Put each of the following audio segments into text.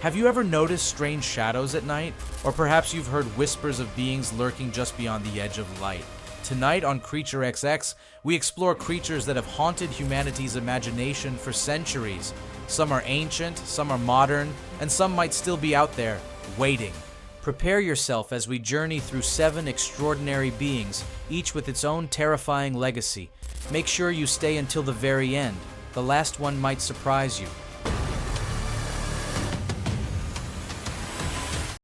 Have you ever noticed strange shadows at night? Or perhaps you've heard whispers of beings lurking just beyond the edge of light. Tonight on CreatureXX, we explore creatures that have haunted humanity's imagination for centuries. Some are ancient, some are modern, and some might still be out there, waiting. Prepare yourself as we journey through 7 extraordinary beings, each with its own terrifying legacy. Make sure you stay until the very end. The last one might surprise you.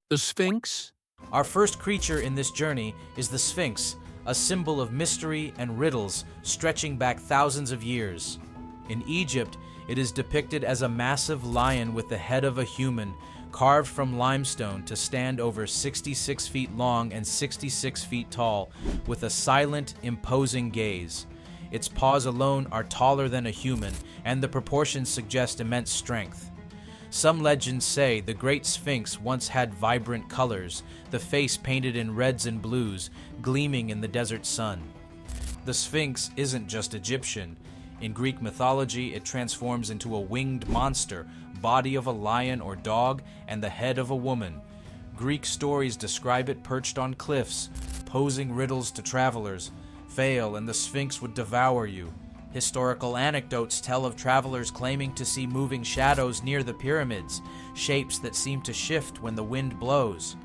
The Sphinx? Our first creature in this journey is the Sphinx, a symbol of mystery and riddles stretching back thousands of years. In Egypt, it is depicted as a massive lion with the head of a human, carved from limestone to stand over 66 feet long and 66 feet tall, with a silent, imposing gaze. Its paws alone are taller than a human, and the proportions suggest immense strength. Some legends say the Great Sphinx once had vibrant colors, the face painted in reds and blues, gleaming in the desert sun. The Sphinx isn't just Egyptian. In Greek mythology, it transforms into a winged monster, body of a lion or dog, and the head of a woman. Greek stories describe it perched on cliffs, posing riddles to travelers. Fail, and the Sphinx would devour you. Historical anecdotes tell of travelers claiming to see moving shadows near the pyramids, shapes that seem to shift when the wind blows.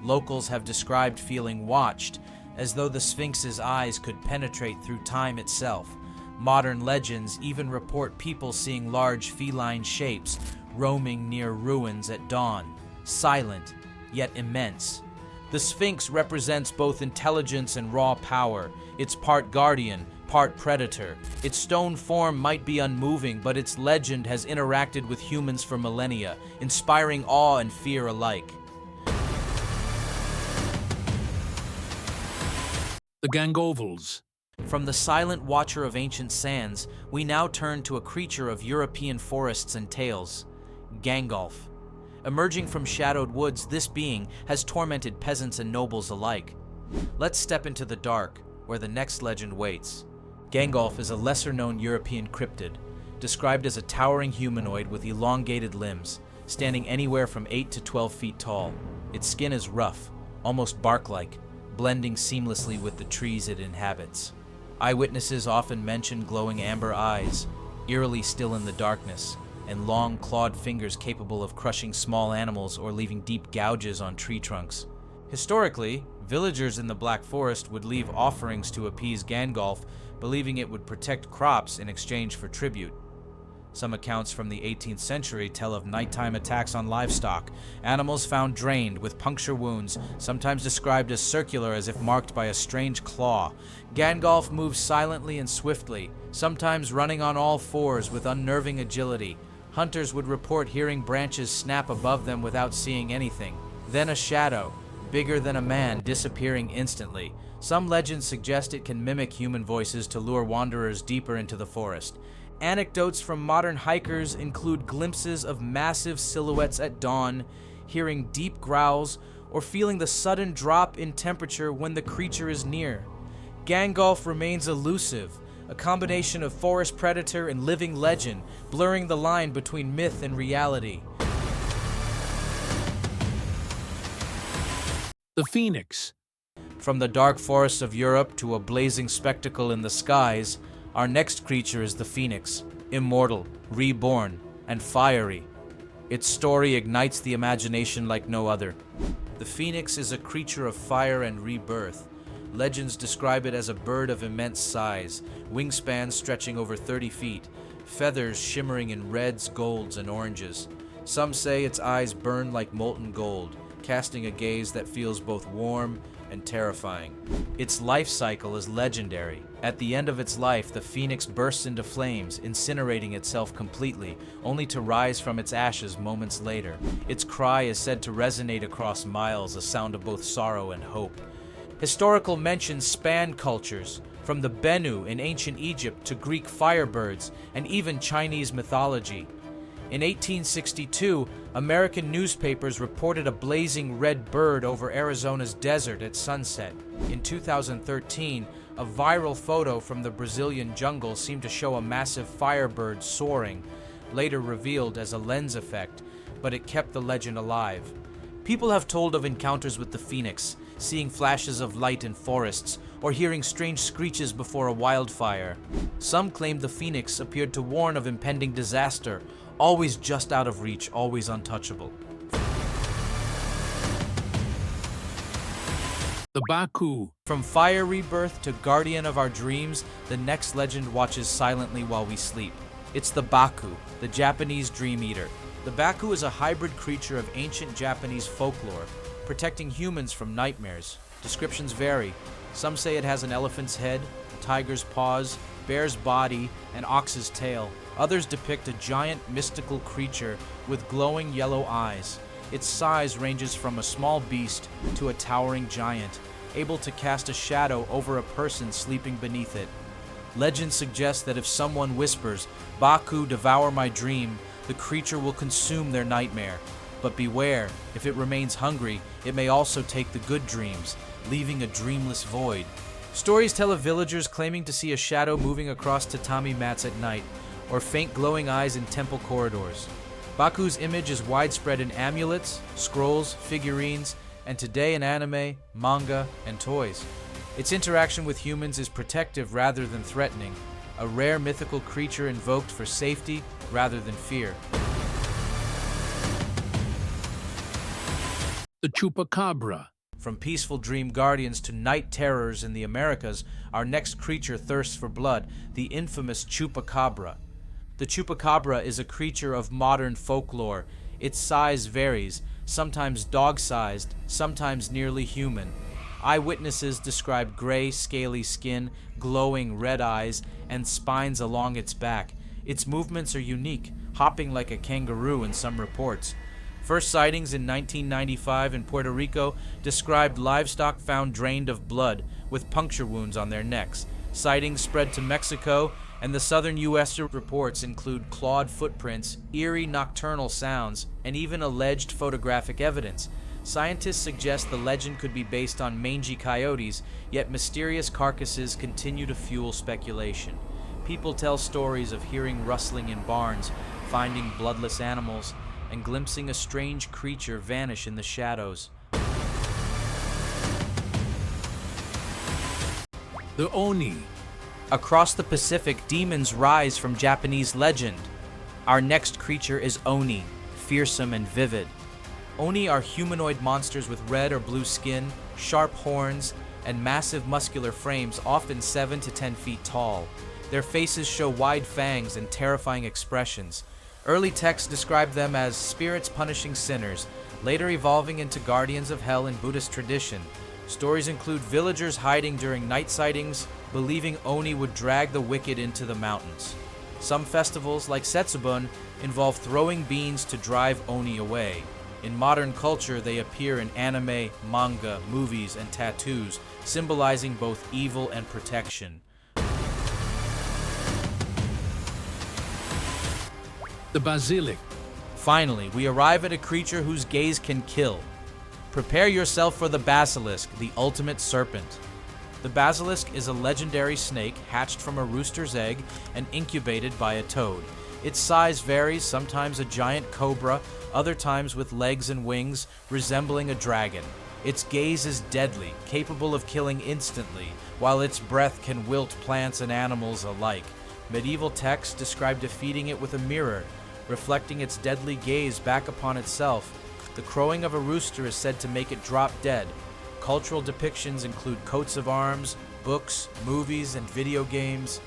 Locals have described feeling watched, as though the Sphinx's eyes could penetrate through time itself. Modern legends even report people seeing large feline shapes roaming near ruins at dawn, silent, yet immense. The Sphinx represents both intelligence and raw power. It's part guardian, part predator. Its stone form might be unmoving, but its legend has interacted with humans for millennia, inspiring awe and fear alike. The Gargoyles. From the silent watcher of ancient sands, we now turn to a creature of European forests and tales, Gargoyle. Emerging from shadowed woods, this being has tormented peasants and nobles alike. Let's step into the dark, where the next legend waits. Gargoyle is a lesser-known European cryptid, described as a towering humanoid with elongated limbs, standing anywhere from 8 to 12 feet tall. Its skin is rough, almost bark-like, blending seamlessly with the trees it inhabits. Eyewitnesses often mention glowing amber eyes, eerily still in the darkness, and long clawed fingers capable of crushing small animals or leaving deep gouges on tree trunks. Historically, villagers in the Black Forest would leave offerings to appease Gargoyle, believing it would protect crops in exchange for tribute. Some accounts from the 18th century tell of nighttime attacks on livestock, animals found drained with puncture wounds, sometimes described as circular as if marked by a strange claw. Gargoyle moves silently and swiftly, sometimes running on all fours with unnerving agility. Hunters would report hearing branches snap above them without seeing anything. Then a shadow, bigger than a man, disappearing instantly. Some legends suggest it can mimic human voices to lure wanderers deeper into the forest. Anecdotes from modern hikers include glimpses of massive silhouettes at dawn, hearing deep growls, or feeling the sudden drop in temperature when the creature is near. Gargoyle remains elusive, a combination of forest predator and living legend, blurring the line between myth and reality. The Phoenix. From the dark forests of Europe to a blazing spectacle in the skies, our next creature is the Phoenix, immortal, reborn, and fiery. Its story ignites the imagination like no other. The Phoenix is a creature of fire and rebirth. Legends describe it as a bird of immense size, wingspans stretching over 30 feet, feathers shimmering in reds, golds, and oranges. Some say its eyes burn like molten gold, casting a gaze that feels both warm and terrifying. Its life cycle is legendary. At the end of its life, the Phoenix bursts into flames, incinerating itself completely, only to rise from its ashes moments later. Its cry is said to resonate across miles, a sound of both sorrow and hope. Historical mentions span cultures, from the Bennu in ancient Egypt to Greek firebirds and even Chinese mythology. In 1862, American newspapers reported a blazing red bird over Arizona's desert at sunset. In 2013, a viral photo from the Brazilian jungle seemed to show a massive firebird soaring, later revealed as a lens effect. but it kept the legend alive. People have told of encounters with the Phoenix, seeing flashes of light in forests, or hearing strange screeches before a wildfire. Some claimed the Phoenix appeared to warn of impending disaster, always just out of reach, always untouchable. The Baku. From fire rebirth to guardian of our dreams, the next legend watches silently while we sleep. It's the Baku, the Japanese dream eater. The Baku is a hybrid creature of ancient Japanese folklore, protecting humans from nightmares. Descriptions vary. Some say it has an elephant's head, tiger's paws, bear's body, and ox's tail. Others depict a giant mystical creature with glowing yellow eyes. Its size ranges from a small beast to a towering giant, able to cast a shadow over a person sleeping beneath it. Legend suggests that if someone whispers, "Baku, devour my dream," the creature will consume their nightmare. But beware, if it remains hungry, it may also take the good dreams, leaving a dreamless void. Stories tell of villagers claiming to see a shadow moving across tatami mats at night, or faint glowing eyes in temple corridors. Baku's image is widespread in amulets, scrolls, figurines, and today in anime, manga, and toys. Its interaction with humans is protective rather than threatening, a rare mythical creature invoked for safety rather than fear. The Chupacabra. From peaceful dream guardians to night terrors in the Americas, our next creature thirsts for blood, the infamous Chupacabra. The Chupacabra is a creature of modern folklore. Its size varies, sometimes dog-sized, sometimes nearly human. Eyewitnesses describe gray, scaly skin, glowing red eyes, and spines along its back. Its movements are unique, hopping like a kangaroo in some reports. First sightings in 1995 in Puerto Rico described livestock found drained of blood, with puncture wounds on their necks. Sightings spread to Mexico, and the southern U.S. reports include clawed footprints, eerie nocturnal sounds, and even alleged photographic evidence. Scientists suggest the legend could be based on mangy coyotes, yet mysterious carcasses continue to fuel speculation. People tell stories of hearing rustling in barns, finding bloodless animals, and glimpsing a strange creature vanish in the shadows. The Oni. Across the Pacific, demons rise from Japanese legend. Our next creature is Oni, fearsome and vivid. Oni are humanoid monsters with red or blue skin, sharp horns, and massive muscular frames, often 7 to 10 feet tall. Their faces show wide fangs and terrifying expressions. Early texts describe them as spirits punishing sinners, later evolving into guardians of hell in Buddhist tradition. Stories include villagers hiding during night sightings, believing Oni would drag the wicked into the mountains. Some festivals, like Setsubun, involve throwing beans to drive Oni away. In modern culture, they appear in anime, manga, movies, and tattoos, symbolizing both evil and protection. The Basilisk. Finally, we arrive at a creature whose gaze can kill. Prepare yourself for the Basilisk, the ultimate serpent. The Basilisk is a legendary snake hatched from a rooster's egg and incubated by a toad. Its size varies, sometimes a giant cobra, other times with legs and wings, resembling a dragon. Its gaze is deadly, capable of killing instantly, while its breath can wilt plants and animals alike. Medieval texts describe defeating it with a mirror, reflecting its deadly gaze back upon itself. The crowing of a rooster is said to make it drop dead. Cultural depictions include coats of arms, books, movies, and video games.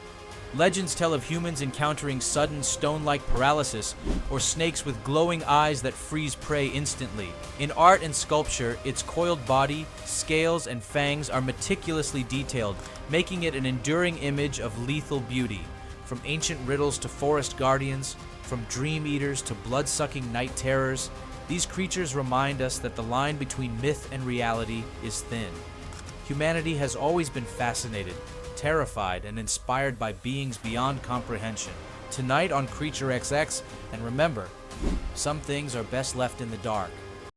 Legends tell of humans encountering sudden stone-like paralysis, or snakes with glowing eyes that freeze prey instantly. In art and sculpture, its coiled body, scales, and fangs are meticulously detailed, making it an enduring image of lethal beauty. From ancient riddles to forest guardians, from dream eaters to blood-sucking night terrors, these creatures remind us that the line between myth and reality is thin. Humanity has always been fascinated, terrified, and inspired by beings beyond comprehension. Tonight on CreatureXX, and remember, some things are best left in the dark.